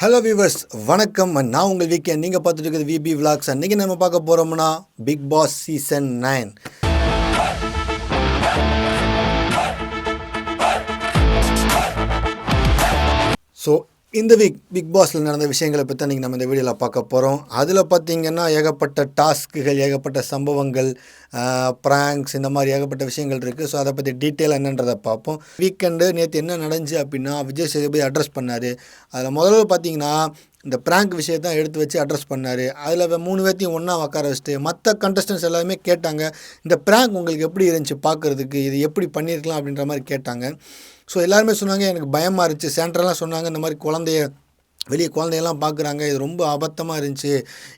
Hello viewers, வணக்கம். நான் உங்கள் வீக்கெண்ட். நீங்கள் பார்த்துட்டு இருக்கிறது விபி விலாக்ஸ். அன்றைக்கி நம்ம பார்க்க போகிறோம்னா பிக் பாஸ் சீசன் 9. ஸோ இந்த வீக் பிக் பாஸில் நடந்த விஷயங்களை பற்றி இன்றைக்கி நம்ம இந்த வீடியோவில் பார்க்க போகிறோம். அதில் பார்த்திங்கன்னா ஏகப்பட்ட டாஸ்க்குகள், ஏகப்பட்ட சம்பவங்கள், ப்ராங்க்ஸ், இந்த மாதிரி ஏகப்பட்ட விஷயங்கள் இருக்குது. ஸோ அதை பற்றி டீட்டெயிலாக என்னன்றதை பார்ப்போம். வீக்கெண்டு நேற்று என்ன நடந்துச்சு அப்படின்னா, விஜய் சேதுபதி அட்ரஸ் பண்ணார். அதில் முதல்ல பார்த்திங்கன்னா இந்த ப்ராங்க் விஷயத்தான் எடுத்து வச்சு அட்ரஸ் பண்ணார். அதில் 3 பேர்த்தையும் ஒன்றா உட்கார வச்சுட்டு மற்ற கண்டஸ்டன்ஸ் எல்லாருமே கேட்டாங்க, இந்த ப்ராங்க் உங்களுக்கு எப்படி இருந்துச்சு பார்க்குறதுக்கு, இது எப்படி பண்ணியிருக்கலாம் அப்படின்ற மாதிரி கேட்டாங்க. ஸோ எல்லாருமே சொன்னாங்க, எனக்கு பயமாக இருந்துச்சு. சென்டரெலாம் சொன்னாங்க, இந்த மாதிரி வெளியே குழந்தையெல்லாம் பார்க்குறாங்க, இது ரொம்ப அபத்தமாக இருந்துச்சு,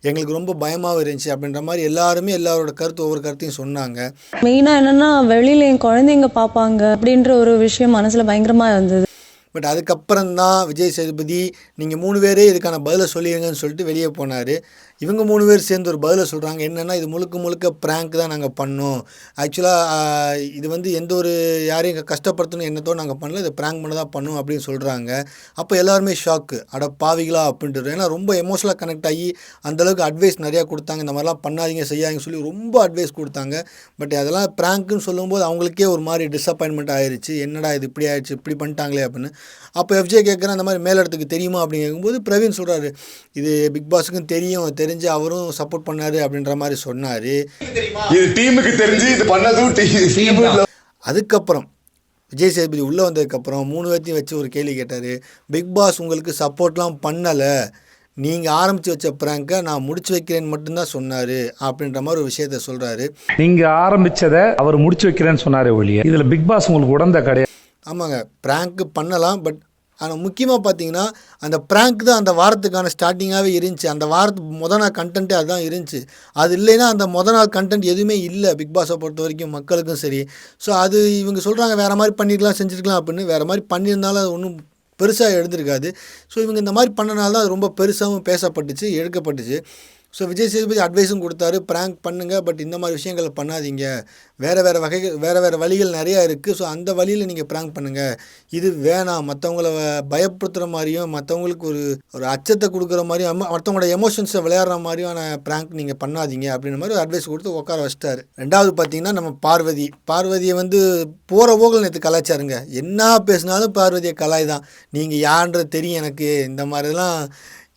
எங்களுக்கு ரொம்ப பயமாகவும் இருந்துச்சு அப்படின்ற மாதிரி எல்லாருமே எல்லாரோட கருத்து ஒவ்வொரு கருத்தையும் சொன்னாங்க. மெயினாக என்னென்னா, வெளியில் என் குழந்தைங்க பார்ப்பாங்க அப்படின்ற ஒரு விஷயம் மனசில் பயங்கரமாக இருந்தது. பட் அதுக்கப்புறம் தான் விஜய் சேதுபதி, நீங்கள் 3 பேரே இதுக்கான பதிலை சொல்லிடுங்கன்னு சொல்லிட்டு வெளியே போனார். இவங்க 3 பேர் சேர்ந்து ஒரு பதிலை சொல்கிறாங்க. என்னென்னா, இது முழுக்க ப்ராங்க் தான் நாங்கள் பண்ணோம். ஆக்சுவலாக இது வந்து எந்த ஒரு யாரையும் கஷ்டப்படுத்தணும் எண்ணத்தோடு நாங்கள் பண்ணல, இது ப்ராங்க் பண்ண தான் பண்ணோம் அப்படின்னு சொல்கிறாங்க. அப்போ எல்லாருமே ஷாக்கு, அட பாவிகளா அப்படின்ட்டு. ஏன்னா ரொம்ப எமோஷனலாக கனெக்ட் ஆகி அந்தளவுக்கு அட்வைஸ் நிறையா கொடுத்தாங்க. இந்த மாதிரிலாம் பண்ணாதீங்க, செய்யாதீங்கன்னு சொல்லி ரொம்ப அட்வைஸ் கொடுத்தாங்க. பட் அதெல்லாம் ப்ராங்க்குன்னு சொல்லும்போது அவங்களுக்கே ஒரு மாதிரி டிசப்பாயின்மெண்ட் ஆயிடுச்சு. என்னடா இது இப்படி ஆயிடுச்சு, இப்படி பண்ணிட்டாங்களே அப்படின்னு. அப்போ எஃப்ஜே கேட்குறேன், அந்த மாதிரி மேலிடத்துக்கு தெரியுமா அப்படின்னு கேட்கும்போது பிரவீன் சொல்கிறாரு, இது பிக் பாஸுக்கும் தெரிஞ்சு அவரும் சப்போர்ட் பண்ணாரு அப்படின்ற மாதிரி சொன்னார். இது டீமுக்கு தெரிஞ்சு இது பண்ணதும். அதுக்கப்புறம் விஜய் சேதுபதி உள்ளே வந்ததுக்கப்புறம் 3 பேர்த்தையும் வச்சு ஒரு கேள்வி கேட்டார். பிக் பாஸ் உங்களுக்கு சப்போர்ட்லாம் பண்ணலை, நீங்கள் ஆரம்பித்து வச்ச ப்ராங்கை நான் முடிச்சு வைக்கிறேன்னு மட்டும்தான் சொன்னார் அப்படின்ற மாதிரி ஒரு விஷயத்த சொல்கிறாரு. நீங்கள் ஆரம்பித்ததை அவர் முடிச்சு வைக்கிறேன்னு சொன்னார் ஒழிய இதில் பிக் பாஸ் உங்களுக்கு உடந்த கிடையாது. ஆமாங்க, ப்ராங்க்கு பண்ணலாம். பட் ஆனால் முக்கியமாக பார்த்தீங்கன்னா, அந்த ப்ராங்க் தான் அந்த வாரத்துக்கான ஸ்டார்டிங்காகவே இருந்துச்சு. அந்த வாரத்துக்கு நாள் கண்டென்ட்டே அதுதான் இருந்துச்சு. அது இல்லைன்னா அந்த நாள் கண்டென்ட் எதுவுமே இல்லை பிக் பாஸை பொறுத்த வரைக்கும், மக்களுக்கும் சரி. ஸோ அது இவங்க சொல்கிறாங்க, வேறு மாதிரி பண்ணியிருக்கலாம், செஞ்சுருக்கலாம் அப்படின்னு. வேறு மாதிரி பண்ணியிருந்தாலும் அது ஒன்றும் பெருசாக எழுந்திருக்காது. ஸோ இவங்க இந்த மாதிரி பண்ணனால தான் அது ரொம்ப பெருசாகவும் பேசப்பட்டுச்சு, எடுக்கப்பட்டுச்சு. ஸோ விஜய் சேதுபதி அட்வைஸும் கொடுத்தாரு, ப்ராங்க் பண்ணுங்கள், பட் இந்த மாதிரி விஷயங்களை பண்ணாதீங்க, வேறு வழிகள் நிறையா இருக்குது. ஸோ அந்த வழியில் நீங்கள் ப்ராங்க் பண்ணுங்கள், இது வேணாம், மற்றவங்கள பயப்படுத்துகிற மாதிரியும் மற்றவங்களுக்கு ஒரு அச்சத்தை கொடுக்குற மாதிரியும் மற்றவங்களோட எமோஷன்ஸை விளையாடுற மாதிரியான ப்ராங்க் நீங்கள் பண்ணாதீங்க அப்படின்ற மாதிரி ஒரு அட்வைஸ் கொடுத்து உட்கார வச்சிட்டாரு. ரெண்டாவது பார்த்தீங்கன்னா, நம்ம பார்வதியை வந்து போகிற போகல் நேற்று கலாச்சாருங்க. என்ன பேசினாலும் பார்வதியை கலாய் தான். நீங்கள் யாருன்றது தெரியும் எனக்கு, இந்த மாதிரிலாம்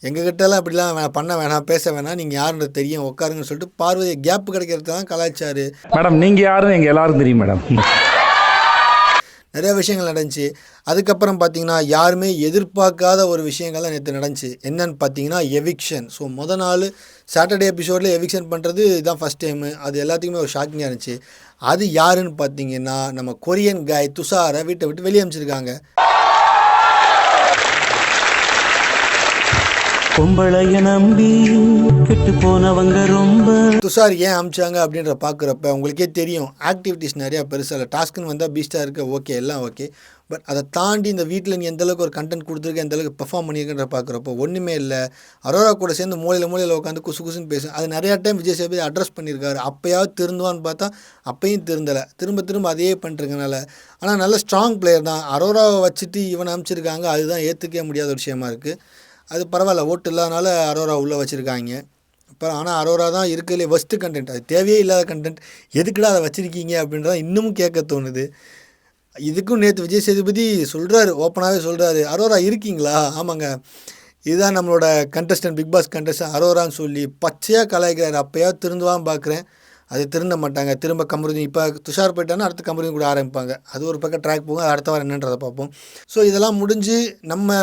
எங்ககிட்டலாம் இப்படிலாம் பண்ண வேணாம், பேச வேணாம், நீங்கள் யாருன்றது தெரியும், உட்காருங்கன்னு சொல்லிட்டு பார்வதியை கேப் கிடைக்கிறது தான் கலாச்சாரு. மேடம் நீங்கள் யாரும் எங்கள் எல்லாரும் தெரியும் மேடம். நிறைய விஷயங்கள் நடந்துச்சு. அதுக்கப்புறம் பார்த்தீங்கன்னா, யாருமே எதிர்பார்க்காத ஒரு விஷயங்கள்லாம் நேற்று நடந்துச்சு. என்னன்னு பார்த்தீங்கன்னா, எவிக்ஷன். ஸோ நாள் சாட்டர்டே எபிசோடில் எவிக்ஷன் பண்ணுறது இதுதான் ஃபஸ்ட் டைமு. அது எல்லாத்துக்குமே ஒரு ஷாக்கிங்காக இருந்துச்சு. அது யாருன்னு பார்த்தீங்கன்னா, நம்ம கொரியன் காய் துஷாரை வீட்டை விட்டு வெளியே அனுப்பிச்சிருக்காங்க. பொம்பளைய நம்பி கெட்டு போனவங்க ரொம்ப. துஷார் ஏன் அமிச்சாங்க அப்படின்ற பார்க்குறப்ப உங்களுக்கே தெரியும், ஆக்டிவிட்டீஸ் நிறையா பெருசாக இல்லை. டாஸ்க்குன்னு வந்தால் பீஸ்டாக இருக்க ஓகே, எல்லாம் ஓகே. பட் அதை தாண்டி இந்த வீட்டில் நீ எந்தளவுக்கு ஒரு கண்டென்ட் கொடுத்துருக்க, எந்தளவுக்கு பெர்ஃபார்ம் பண்ணியிருக்கன்ற பார்க்குறப்போ ஒன்றுமே இல்லை. அரோரா கூட சேர்ந்து மூலையில் உட்காந்து குசுன்னு பேசும். அது நிறையா டைம் விஜய் சேதுபதி அட்ரஸ் பண்ணியிருக்காரு. அப்போயாவது திருந்துவான்னு பார்த்தா அப்பையும் திருந்தலை. திரும்ப அதே பண்ணிருக்கனால. ஆனால் நல்ல ஸ்ட்ராங் பிளேயர் தான். அரோராவை வச்சுட்டு இவனை அனுப்பிச்சிருக்காங்க. அதுதான் ஏற்றுக்கவே முடியாத ஒரு விஷயமா இருக்குது. அது பரவாயில்ல, ஓட்டு இல்லாதனால அரோரா உள்ளே வச்சுருக்காங்க. இப்போ ஆனால் அரோரா தான் இருக்கிறதுலே ஃபஸ்ட்டு கண்டென்ட். அது தேவையே இல்லாத கண்டென்ட், எதுக்குடா அதை வச்சுருக்கீங்க அப்படின்றதான் இன்னமும் கேட்க தோணுது. இதுக்கும் நேற்று விஜய் சேதுபதி சொல்கிறாரு, ஓப்பனாகவே சொல்கிறாரு, அரோரா இருக்கீங்களா? ஆமாங்க, இதுதான் நம்மளோட கண்டஸ்டன்ட், பிக் பாஸ் கண்டஸ்டன்ட் அரோரான்னு சொல்லி பச்சையாக கலாய்க்கிறாரு. அப்போயாவது திருந்துவான்னு பார்க்குறேன், அது திருந்த மாட்டாங்க. திரும்ப கமருதீன், இப்போ துஷார் போயிட்டாங்கன்னா அடுத்து கமருதீன் கூட ஆரம்பிப்பாங்க. அது ஒரு பக்கம் ட்ராக் போகும், அடுத்த வாரம் என்னன்றதை பார்ப்போம். ஸோ இதெல்லாம் முடிஞ்சு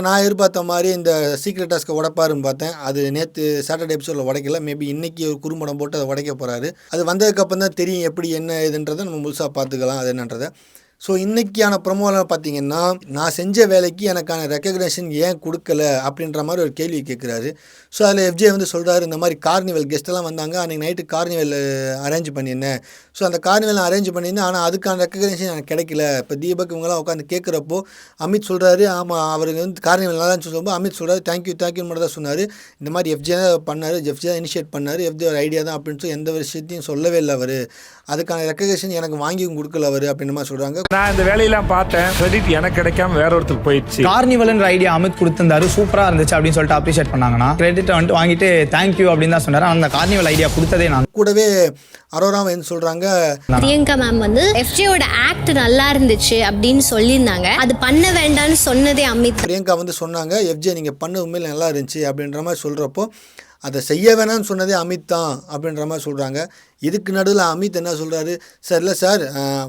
நான் எதிர்பார்த்த மாதிரி இந்த சீக்ரெட் டாஸ்க்கை உடைப்பாருன்னு பார்த்தேன். அது நேற்று சாட்டர்டே எபிசோடில் உடைக்கல. மேபி இன்றைக்கி ஒரு குறும்படம் போட்டு அதை உடைக்க போகிறாரு. அது வந்ததுக்கப்புறம் தான் தெரியும் எப்படி என்ன இதுன்றதை நம்ம முழுசாக பார்த்துக்கலாம் அது என்னன்றதை. ஸோ இன்றைக்கியான ப்ரொமோவில் பார்த்தீங்கன்னா, நான் செஞ்ச வேலைக்கு எனக்கான ரெக்கக்னேஷன் ஏன் கொடுக்கல அப்படின்ற மாதிரி ஒரு கேள்வி கேட்குறாரு. ஸோ அதில் எஃப்ஜே வந்து சொல்கிறாரு, இந்த மாதிரி கார்னிவல் கெஸ்ட்டெல்லாம் வந்தாங்க, அன்றைக்கி நைட்டு கார்னிவல் அரேஞ்ச் பண்ணியிருந்தேன். ஸோ அந்த கார்னிவல் நான் அரேஞ்ச் பண்ணியிருந்தேன், ஆனால் அதுக்கான ரெக்கக்னேஷன் எனக்கு கிடைக்கல. இப்போ தீபக் இவங்கெல்லாம் உட்காந்து கேட்குறப்போ அமித் சொல்கிறாரு, ஆமாம் அவருக்கு வந்து கார்னிவல் நல்லான்னு சொல்லும்போது அமித் சொல்கிறாரு தேங்க்யூன்னு மட்டும் தான் சொன்னார். இந்த மாதிரி எஃப்ஜே தான் பண்ணார், எஃப்ஜே தான் இனிஷியேட் பண்ணார், எஃப்ஜே ஒரு ஐடியா தான் அப்படின்னு சொல்லி எந்த ஒரு விஷயத்தையும் சொல்லவே இல்லை அவர். அதுக்கான ரெக்கக்னேஷன் எனக்கு வாங்கியும் கொடுக்கல அவர் அப்படின்ற மாதிரி சொல்கிறாங்க. நான் இந்த வேலையெல்லாம் பார்த்தேன், கிரெடிட் எனக்கு கிடைக்காம வேற ஒருத்தருக்கு போயிடுச்சு. கார்னிவல்ன்ற ஐடியா அமித் கொடுத்திருந்தாரு, சூப்பரா இருந்துச்சு அப்படின்னு சொல்லிட்டு அப்ரிஷியேட் பண்ணாங்கன்னா கிரெடிட் வந்துட்டு வாங்கிட்டு தேங்க்யூ அப்படின்னு தான் சொன்னாரு. அந்த கார்னிவல் ஐடியா கொடுத்ததே நான். கூடவே அரோராவை என்ன சொல்கிறாங்க, பிரியங்கா மேம் வந்து எஃப்ஜேயோட ஆக்ட் நல்லா இருந்துச்சு அப்படின்னு சொல்லியிருந்தாங்க. அது பண்ண வேண்டாம்னு சொன்னதே அமித். பிரியங்கா வந்து சொன்னாங்க எஃப்ஜே நீங்கள் பண்ண உண்மையில் நல்லா இருந்துச்சு அப்படின்ற மாதிரி சொல்கிறப்போ அதை செய்ய வேணாம்னு சொன்னதே அமித் தான் அப்படின்ற மாதிரி சொல்கிறாங்க. இதுக்கு நடுவில் அமித் என்ன சொல்கிறாரு, சார் இல்லை சார்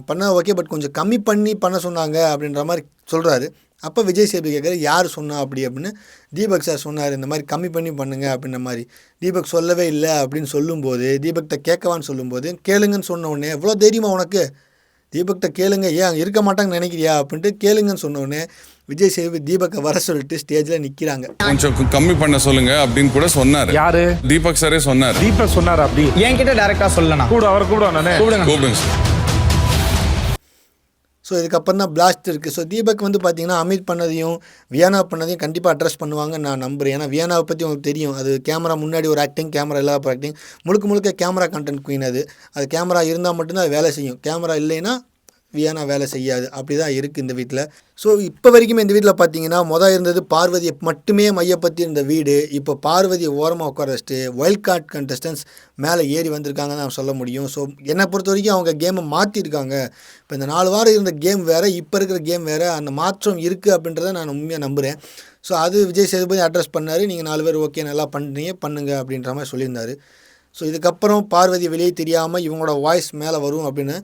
பண்ண ஓகே, பட் கொஞ்சம் கம்மி பண்ணி பண்ண சொன்னாங்க அப்படின்ற மாதிரி சொல்கிறாரு. அப்போ விஜய் சேதுபதி கேட்குறாரு யார் சொன்னா அப்படின்னு. தீபக் சார் சொன்னார் இந்த மாதிரி கம்மி பண்ணி பண்ணுங்க அப்படின்ற மாதிரி. தீபக் சொல்லவே இல்லை அப்படின்னு சொல்லும்போது, தீபக்கிட்ட கேட்கவான்னு சொல்லும்போது, கேளுங்கன்னு சொன்ன உடனே எவ்வளோ தைரியமா உனக்கு, தீபக்கிட்ட கேளுங்க, ஏன் இருக்க மாட்டாங்கன்னு நினைக்கிறியா அப்படின்ட்டு கேளுங்கன்னு சொன்ன உடனே விஜய் சேதுபதி தீபக்கை வர சொல்லிட்டு ஸ்டேஜில் நிற்கிறாங்க. கொஞ்சம் கம்மி பண்ண சொல்லுங்க அப்படின்னு கூட சொன்னாரு. யாரு? தீபக் சாரே சொன்னார். தீபக் சொன்னார். அப்படி என்கிட்ட டைரக்டா சொல்லலாம். கூட அவர் கூட கூப்பிடுங்க சார். ஸோ இதுக்கப்புறம் தான் பிளாஸ்ட் இருக்குது. ஸோ தீபக் வந்து பார்த்தீங்கன்னா அமித் பண்ணதையும் வியானா பண்ணதையும் கண்டிப்பாக அட்ரஸ் பண்ணுவாங்கன்னு நான் நம்புகிறேன். ஏன்னா வியானாவை பற்றி உங்களுக்கு தெரியும், அது கேமரா முன்னாடி ஒரு ஆக்டிங், கேமரா இல்லாத ஆக்டிங், முழுக்க கேமரா கண்டென்ட் குயின். அது கேமரா இருந்தால் மட்டும்தான் அது வேலை செய்யும், கேமரா இல்லைன்னா வியானா வேலை செய்யாது. அப்படி தான் இருக்குது இந்த வீட்டில். ஸோ இப்போ வரைக்குமே இந்த வீட்டில் பார்த்தீங்கன்னா இருந்தது பார்வதியை மட்டுமே மையப்பற்றி இருந்த வீடு, இப்போ பார்வதியை ஓரமாக உட்கார வச்சுட்டு வைல்ட் கார்ட் கண்டஸ்டன்ஸ் மேலே ஏறி வந்திருக்காங்கன்னு நான் சொல்ல முடியும். ஸோ என்னை பொறுத்த வரைக்கும் அவங்க கேமை மாற்றிருக்காங்க. இப்போ இந்த 4 வாரம் இருந்த கேம் வேறு, இப்போ இருக்கிற கேம் வேறு, அந்த மாற்றம் இருக்குது அப்படின்றத நான் உண்மையாக நம்புகிறேன். ஸோ அது விஜய் சேதுபதி அட்ரஸ் பண்ணார். நீங்கள் 4 பேர் ஓகே நல்லா பண்ணுங்க அப்படின்ற மாதிரி சொல்லியிருந்தார். ஸோ இதுக்கப்புறம் பார்வதி வெளியே தெரியாமல் இவங்களோட வாய்ஸ் மேலே வரும் அப்படின்னு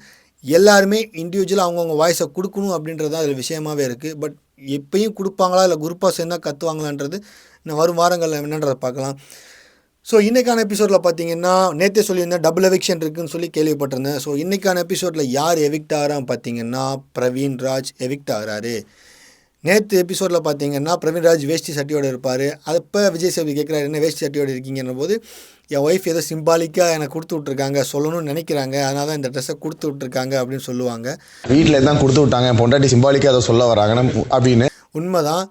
எல்லாருமே இண்டிவிஜுவலாக அவங்கவுங்க வாய்ஸை கொடுக்கணும் அப்படின்றது தான் அதில் விஷயமாகவே இருக்குது. பட் எப்பயும் கொடுப்பாங்களா இல்லை குரூப்பாக சேர்ந்தா கற்றுவாங்களான்றது இன்னும் வரும் வாரங்களில் என்னன்றதை பார்க்கலாம். ஸோ இன்றைக்கான எபிசோடில் பார்த்தீங்கன்னா நேற்றே சொல்லியிருந்தேன் டபுள் எவிக்ஷன் இருக்குதுன்னு சொல்லி கேள்விப்பட்டிருந்தேன். ஸோ இன்றைக்கான எபிசோடில் யார் எவிக்ட் ஆகிறான்னு பார்த்தீங்கன்னா பிரவீன் ராஜ் எவிக்ட் ஆகிறாரு. நேற்று எபிசோடில் பார்த்தீங்கன்னா பிரவீன் ராஜ் வேஷ்டி சட்டியோடு இருப்பார். அப்போ விஜய் சேதுபதி கேட்குறாரு என்ன வேஷ்டி சட்டியோடு இருக்கீங்கன்னும் போது, என் ஒய்ஃப் ஏதோ சிம்பாலிக்காக எனக்கு கொடுத்து விட்ருக்காங்க, சொல்லணும்னு நினைக்கிறாங்க, அதனால தான் இந்த ட்ரெஸ்ஸை கொடுத்து விட்ருக்காங்க அப்படின்னு சொல்லுவாங்க. வீட்டில் தான் கொடுத்து விட்டாங்க, என் பொண்டாட்டி சிம்பாலிக்காக அதை சொல்ல வராங்கன்னு அப்படின்னு. உண்மைதான்.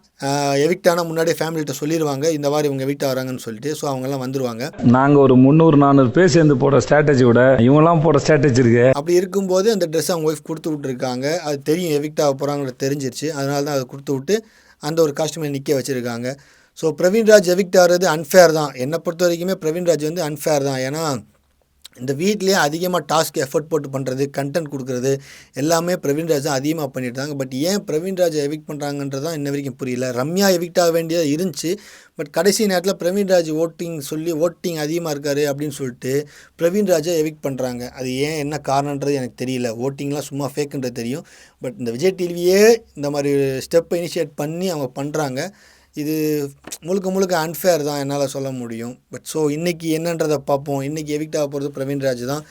எவிக்டான முன்னாடியே ஃபேமிலிகிட்ட சொல்லிடுவாங்க இந்த மாதிரி இவங்க எவிக்ட் ஆகிறாங்கன்னு சொல்லிட்டு. ஸோ அவங்கெல்லாம் வந்துடுவாங்க. நாங்கள் ஒரு 300-400 பேர் சேர்ந்து போடுற ஸ்ட்ராட்டஜி விட இவங்கெல்லாம் போடுற ஸ்ட்ராட்டஜி இருக்கு. அப்படி இருக்கும்போது அந்த ட்ரெஸ்ஸை அவங்க ஒய்ஃப் கொடுத்து விட்ருக்காங்க. அது தெரியும் எவிக்ட் ஆக போகிறாங்கன்னு தெரிஞ்சிருச்சு. அதனால தான் அதை கொடுத்து விட்டு அந்த ஒரு காஸ்டியூமை நிற்க வச்சுருக்காங்க. ஸோ பிரவீன் ராஜ் எவிக்ட் ஆகிறது அன்ஃபேர் தான். என்னை பொறுத்த வரைக்குமே பிரவீன் ராஜ் வந்து அன்ஃபேர் தான். ஏன்னா இந்த வீட்லேயே அதிகமாக டாஸ்க் எஃபர்ட் போட்டு பண்ணுறது, கண்டென்ட் கொடுக்குறது எல்லாமே பிரவீன் ராஜ் தான் அதிகமாக பண்ணிட்டாங்க. பட் ஏன் பிரவீன் ராஜை எவிக்ட் பண்ணுறாங்கன்றது தான் இன்ன வரைக்கும் புரியல. ரம்யா எவிக்ட் ஆக வேண்டியதாக இருந்துச்சு. பட் கடைசி நேரத்தில் பிரவீன் ராஜ் ஓட்டிங் அதிகமாக இருக்கார் அப்படின்னு சொல்லிட்டு பிரவீன் ராஜை எவிக்ட் பண்ணுறாங்க. அது ஏன் என்ன காரணன்றது எனக்கு தெரியல. ஓட்டிங்லாம் சும்மா ஃபேக்குன்றது தெரியும். பட் இந்த விஜய் டிவியே இந்த மாதிரி ஸ்டெப்பை இனிஷியேட் பண்ணி அவங்க பண்ணுறாங்க. இது முழுக்க அன்ஃபேர் தான் என்னால் சொல்ல முடியும். பட் ஸோ இன்றைக்கி என்னன்றதை பார்ப்போம். இன்றைக்கி எவிக்ட் ஆக போகிறது பிரவீன் ராஜ் தான்.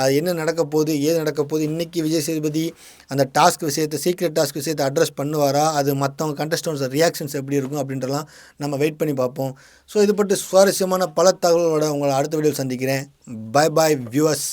அது என்ன நடக்க போகுது, ஏது நடக்க போகுது, இன்றைக்கி விஜய் சேதுபதி அந்த டாஸ்க் விஷயத்தை, சீக்ரெட் டாஸ்க் விஷயத்தை அட்ரஸ் பண்ணுவாரா, அது மற்றவங்க கண்டஸ்டன்ஸ் ரியாக்ஷன்ஸ் எப்படி இருக்கும் அப்படின்றலாம் நம்ம வெயிட் பண்ணி பார்ப்போம். ஸோ இது பற்றி சுவாரஸ்யமான பல தகவலோட உங்களை அடுத்த வீடியோவில் சந்திக்கிறேன். Bye viewers.